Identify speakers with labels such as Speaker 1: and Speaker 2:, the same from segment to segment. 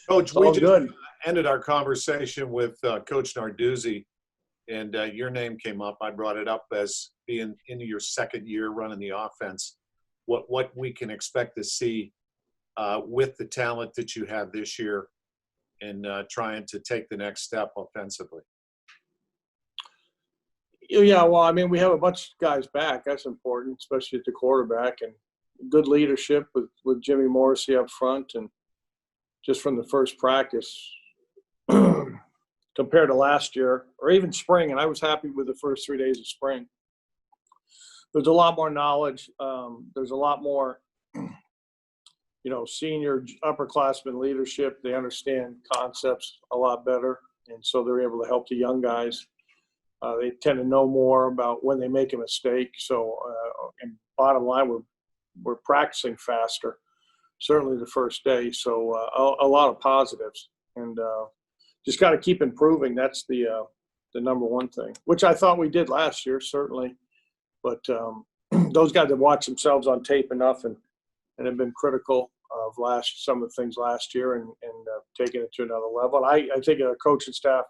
Speaker 1: Coach,
Speaker 2: It's
Speaker 1: we
Speaker 2: all
Speaker 1: just
Speaker 2: good.
Speaker 1: ended our conversation with Coach Narduzzi, and your name came up. I brought it up as being into your second year running the offense. What we can expect to see with the talent that you have this year and trying to take the next step offensively.
Speaker 2: Yeah, well, I mean, we have a bunch of guys back. That's important, especially at the quarterback, and good leadership with Jimmy Morrissey up front. And just from the first practice compared to last year or even spring, and I was happy with the first 3 days of spring. There's a lot more knowledge. There's a lot more, senior upperclassmen leadership. They understand concepts a lot better, and so they're able to help the young guys. They tend to know more about when they make a mistake. So, and bottom line, we're practicing faster, certainly the first day. So a lot of positives, and just got to keep improving. That's the number one thing, which I thought we did last year, certainly. But those guys have watched themselves on tape enough and have been critical of some of the things last year and taking it to another level. And I think our coaching staff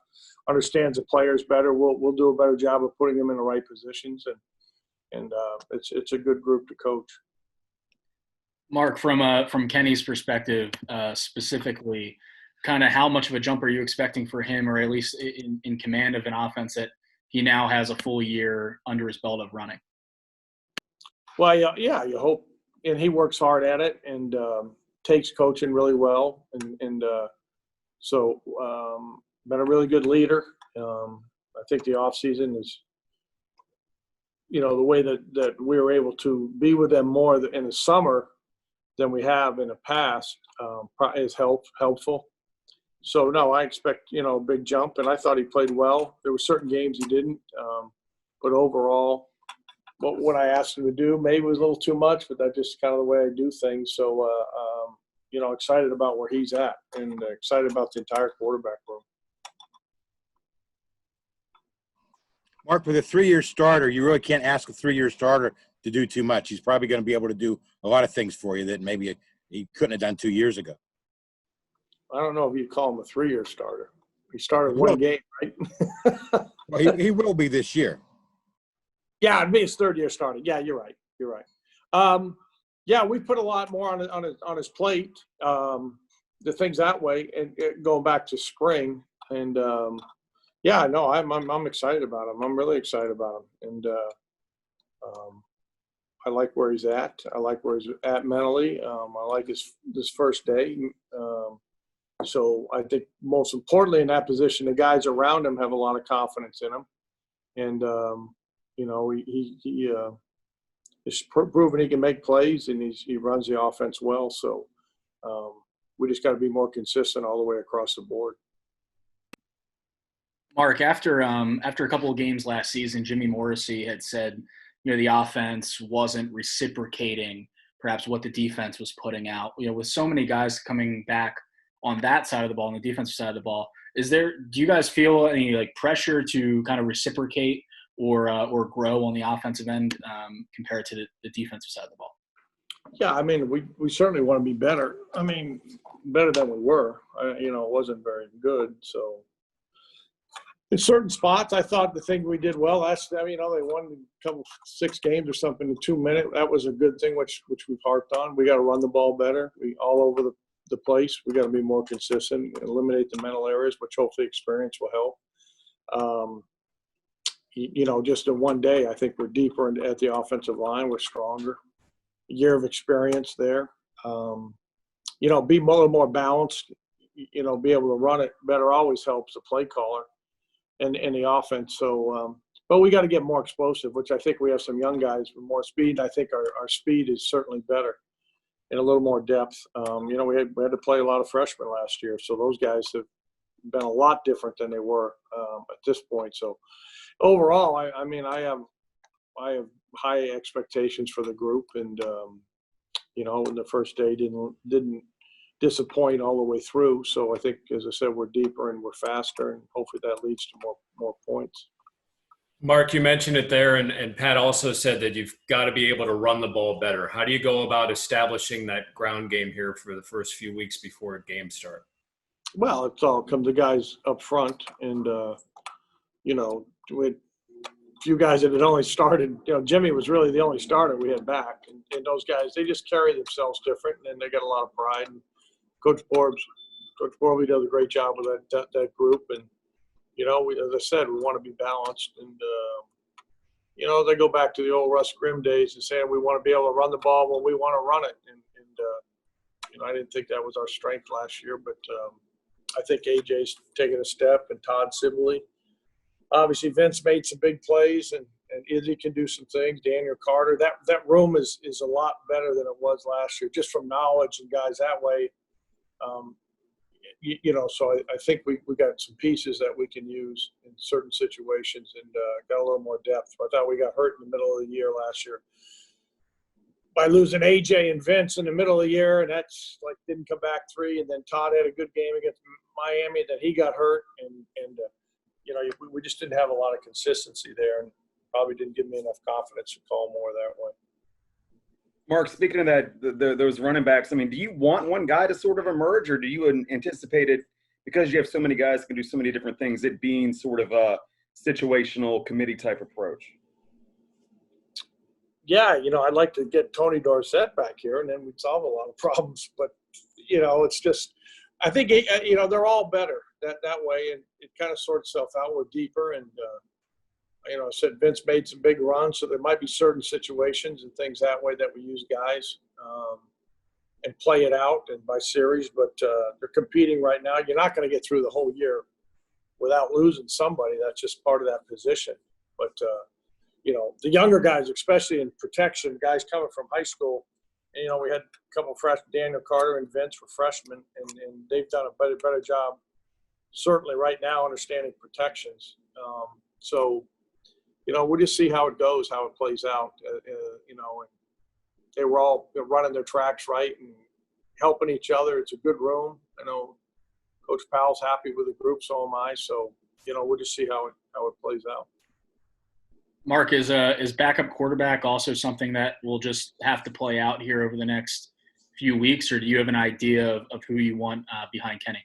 Speaker 2: understands the players better. We'll do a better job of putting them in the right positions, and it's a good group to coach.
Speaker 3: Mark, from Kenny's perspective, specifically, kind of how much of a jump are you expecting for him, or at least in command of an offense that he now has a full year under his belt of running?
Speaker 2: Well, yeah, you hope, and he works hard at it and takes coaching really well, and so been a really good leader. I think the off season is, the way that we were able to be with them more in the summer than we have in the past is helpful. So no, I expect a big jump, and I thought he played well. There were certain games he didn't, but overall, what I asked him to do maybe was a little too much, but that's just kind of the way I do things. So excited about where he's at, and excited about the entire quarterback room.
Speaker 4: Mark, with a 3-year starter, you really can't ask a 3-year starter to do too much. He's probably going to be able to do a lot of things for you that maybe he couldn't have done 2 years ago.
Speaker 2: I don't know if you'd call him a 3-year starter. He started one game, right?
Speaker 4: Well, he will be this year.
Speaker 2: Yeah, it'd be his 3rd year starting. Yeah, you're right. Yeah, we put a lot more on his plate. The things that way, and going back to spring, and yeah, no, I'm excited about him. I'm really excited about him, and I like where he's at. I like where he's at mentally. I like this first day. So I think most importantly in that position, the guys around him have a lot of confidence in him, and he is proven he can make plays, and he runs the offense well. So we just got to be more consistent all the way across the board.
Speaker 3: Mark, after a couple of games last season, Jimmy Morrissey had said, the offense wasn't reciprocating perhaps what the defense was putting out. With so many guys coming back on that side of the ball, on the defensive side of the ball, do you guys feel any pressure to kind of reciprocate or grow on the offensive end compared to the defensive side of the ball?
Speaker 2: Yeah, I mean, we certainly want to be better. I mean, better than we were. It wasn't very good. So in certain spots, I thought the thing we did well they won a couple 6 games or something in 2 minutes. That was a good thing, which we've harped on. We got to run the ball better. We all over the place. We got to be more consistent, eliminate the mental errors, which hopefully experience will help. Just in one day, I think we're deeper at the offensive line. We're stronger. A year of experience there. Be a little more balanced. Be able to run it better always helps the play caller and the offense. So, but we got to get more explosive, which I think we have some young guys with more speed. I think our speed is certainly better and a little more depth. We had to play a lot of freshmen last year, so those guys have been a lot different than they were at this point. So overall, I have high expectations for the group, and in the first day didn't disappoint all the way through. So I think, as I said, we're deeper and we're faster, and hopefully that leads to more points.
Speaker 5: Mark, you mentioned it there, and Pat also said that you've got to be able to run the ball better. How do you go about establishing that ground game here for the first few weeks before a game start?
Speaker 2: Well, it's all come to guys up front, and with a few guys that had only started. Jimmy was really the only starter we had back, and those guys, they just carry themselves different, and they got a lot of pride. And Coach Borby does a great job with that group, and as I said, we want to be balanced, and they go back to the old Russ Grimm days and saying we want to be able to run the ball when we want to run it, and I didn't think that was our strength last year, but I think AJ's taken a step, and Todd Sibley. Obviously, Vince made some big plays, and Izzy can do some things. Daniel Carter. That room is a lot better than it was last year, just from knowledge and guys that way. So I think we got some pieces that we can use in certain situations, and got a little more depth. I thought we got hurt in the middle of the year last year by losing AJ and Vince in the middle of the year, and that's like didn't come back 3. And then Todd had a good game against Miami, that he got hurt, and we just didn't have a lot of consistency there, and probably didn't give me enough confidence to call more that way.
Speaker 6: Mark, speaking of that, those running backs, I mean, do you want one guy to sort of emerge, or do you anticipate it, because you have so many guys that can do so many different things, it being sort of a situational committee type approach?
Speaker 2: Yeah, I'd like to get Tony Dorsett back here, and then we'd solve a lot of problems. But, it's just – I think, they're all better that way, and it kind of sorts itself out. We're deeper, and, I said Vince made some big runs, so there might be certain situations and things that way that we use guys and play it out and by series. But they're competing right now. You're not going to get through the whole year without losing somebody. That's just part of that position. But, the younger guys, especially in protection, guys coming from high school, and, we had a couple of freshmen, Daniel Carter and Vince were freshmen, and they've done a better job, certainly right now, understanding protections. So, we'll just see how it goes, how it plays out, and they were all running their tracks right and helping each other. It's a good room. I know Coach Powell's happy with the group, so am I. So, we'll just see how it plays out.
Speaker 3: Mark, is backup quarterback also something that will just have to play out here over the next few weeks, or do you have an idea of who you want behind Kenny?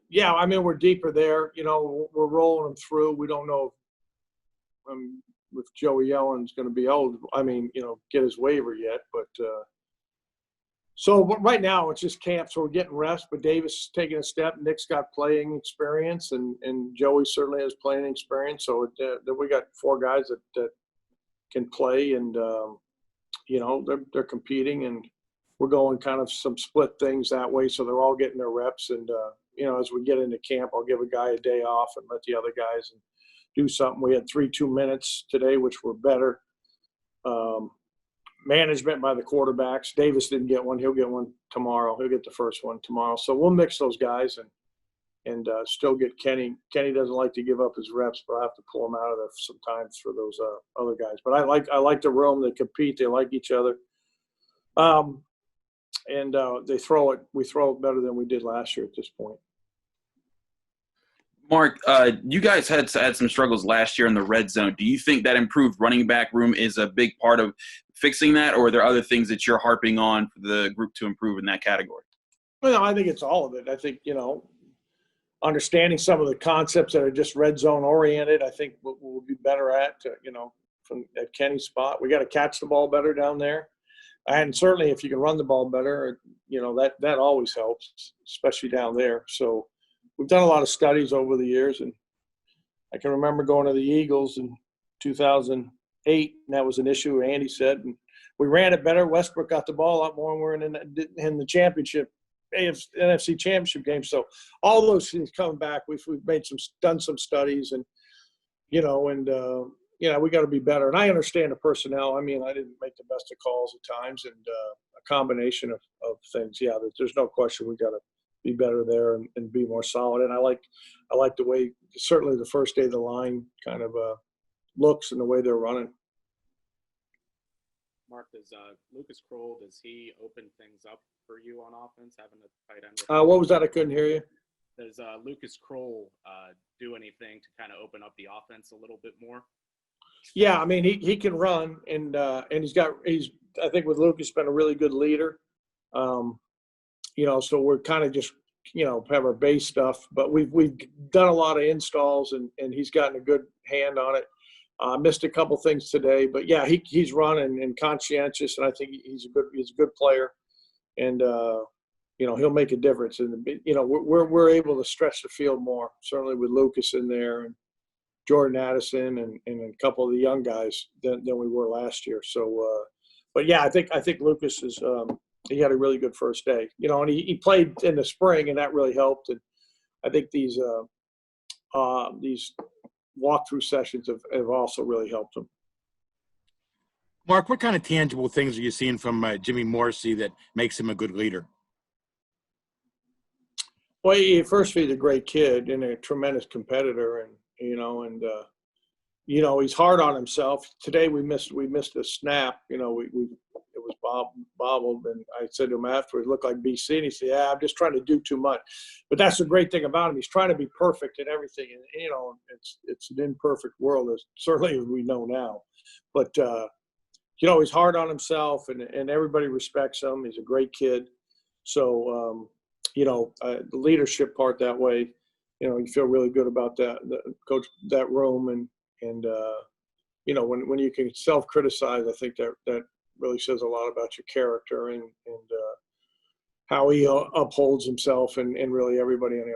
Speaker 2: Yeah, I mean, we're deeper there. We're rolling them through. We don't know if Joey Yellen's going to be eligible. I mean, get his waiver yet. But but right now it's just camp, so we're getting rest. But Davis is taking a step. Nick's got playing experience, and Joey certainly has playing experience. So we got 4 guys that can play, and they're competing, and we're going kind of some split things that way. So they're all getting their reps, and as we get into camp, I'll give a guy a day off and let the other guys do something. We had 3 2-minutes today, which were better. Management by the quarterbacks. Davis didn't get one. He'll get one tomorrow. He'll get the first one tomorrow. So we'll mix those guys and still get Kenny. Kenny doesn't like to give up his reps, but I have to pull him out of there sometimes for those other guys. But I like the room. They compete. They like each other. And they throw it. We throw it better than we did last year at this point.
Speaker 7: Mark, you guys had some struggles last year in the red zone. Do you think that improved running back room is a big part of fixing that, or are there other things that you're harping on for the group to improve in that category?
Speaker 2: Well, I think it's all of it. I think, understanding some of the concepts that are just red zone oriented, I think we'll be better at, from at Kenny's spot. We got to catch the ball better down there. And certainly if you can run the ball better, that always helps, especially down there. So we've done a lot of studies over the years, and I can remember going to the Eagles in 2008, and that was an issue, Andy said. And we ran it better. Westbrook got the ball a lot more, and we're in the championship, NFC championship game. So all those things coming back, we've done some studies, and we got to be better. And I understand the personnel. I mean, I didn't make the best of calls at times, and a combination of things. Yeah, there's no question we got to be better there and be more solid. And I like the way, certainly the first day of the line kind of looks and the way they're running.
Speaker 8: Mark, does Lucas Kroll, does he open things up for you on offense, having a tight end?
Speaker 2: What was that? I couldn't hear you.
Speaker 8: Does Lucas Kroll do anything to kind of open up the offense a little bit more?
Speaker 2: Yeah, I mean, he can run, and he's I think with Lucas been a really good leader. So we're kind of just have our base stuff, but we've done a lot of installs, and he's gotten a good hand on it. Missed a couple things today, but yeah, he's running and conscientious, and I think he's a good player, and he'll make a difference. And we're able to stretch the field more, certainly with Lucas in there and Jordan Addison and a couple of the young guys than we were last year. So, but yeah, I think Lucas is he had a really good first day, and he played in the spring, and that really helped. And I think these walkthrough sessions have also really helped him.
Speaker 4: Mark, what kind of tangible things are you seeing from Jimmy Morrissey that makes him a good leader?
Speaker 2: Well, first, he's a great kid and a tremendous competitor, and he's hard on himself. Today we missed a snap. It was bobbled, and I said to him afterwards, it looked like BC, and he said, "Yeah, I'm just trying to do too much." But that's the great thing about him. He's trying to be perfect in everything, and it's an imperfect world, as certainly as we know now. But he's hard on himself, and everybody respects him. He's a great kid. So the leadership part that way, you feel really good about that, coach, that room, and when you can self-criticize, I think that really says a lot about your character and how he upholds himself and really everybody on the